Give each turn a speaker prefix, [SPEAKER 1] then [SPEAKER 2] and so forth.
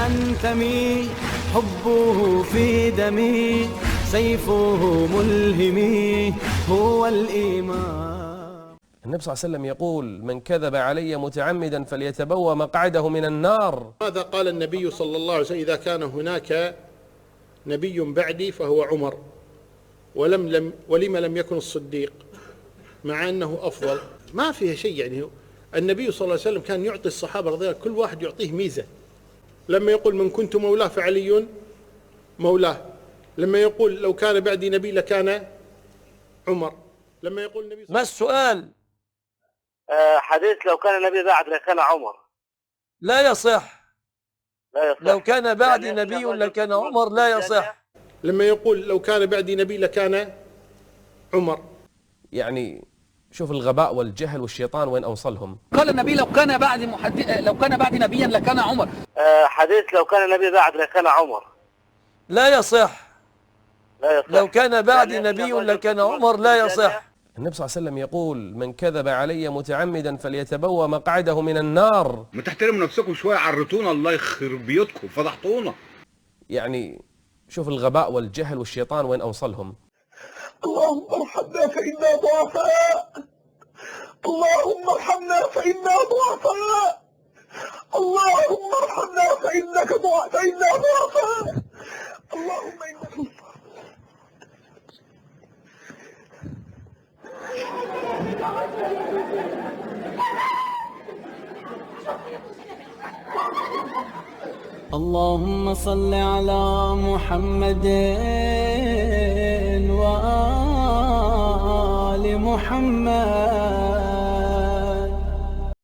[SPEAKER 1] أنتمي، حبه في دمي، سيفه ملهمي، هو الإيمان.
[SPEAKER 2] النبي صلى الله عليه وسلم يقول: من كذب علي متعمدا فليتبوأ مقعده من النار.
[SPEAKER 3] ماذا قال النبي صلى الله عليه وسلم: إذا كان هناك نبي بعدي فهو عمر، ولم لم يكن الصديق، مع أنه أفضل. ما فيها شيء. يعني النبي صلى الله عليه وسلم كان يعطي الصحابة رضي الله كل واحد يعطيه ميزة. لما يقول: من كنت مولاه فعلي مولاه. لما يقول: لو كان بعدي نبي لكان عمر. لما يقول النبي
[SPEAKER 2] ما السؤال؟
[SPEAKER 4] حديث لو كان النبي بعد لكان عمر.
[SPEAKER 2] لا يصح.
[SPEAKER 4] لا يصح.
[SPEAKER 2] لو كان بعدي نبي لكان عمر، لا يصح.
[SPEAKER 3] لما يقول: لو كان بعدي نبي لكان عمر.
[SPEAKER 2] يعني شوف الغباء والجهل والشيطان وين أوصلهم.
[SPEAKER 5] قال النبي: لو كان بعدي نبيا لكان عمر.
[SPEAKER 4] حديث لو كان النبي بعد لكان عمر.
[SPEAKER 2] لا يصح.
[SPEAKER 4] لا يصح.
[SPEAKER 2] لو كان بعدي نبي لكان عمر، لا يصح. النبي صلى الله عليه وسلم يقول: من كذب علي متعمدا فليتبوأ مقعده من النار.
[SPEAKER 6] ما تحترموا نفسكم شويه، عرتونا الله يخرب بيوتكم، فضحتونا.
[SPEAKER 2] يعني شوف الغباء والجهل والشيطان وين أوصلهم.
[SPEAKER 7] اللهم ارحمنا فإنا ضعفاء، اللهم ارحمنا فإنا ضعفاء، اللهم ارحمنا فإنا ضعفاء، اللهم إنك
[SPEAKER 1] اللهم صل على محمد وآل محمد.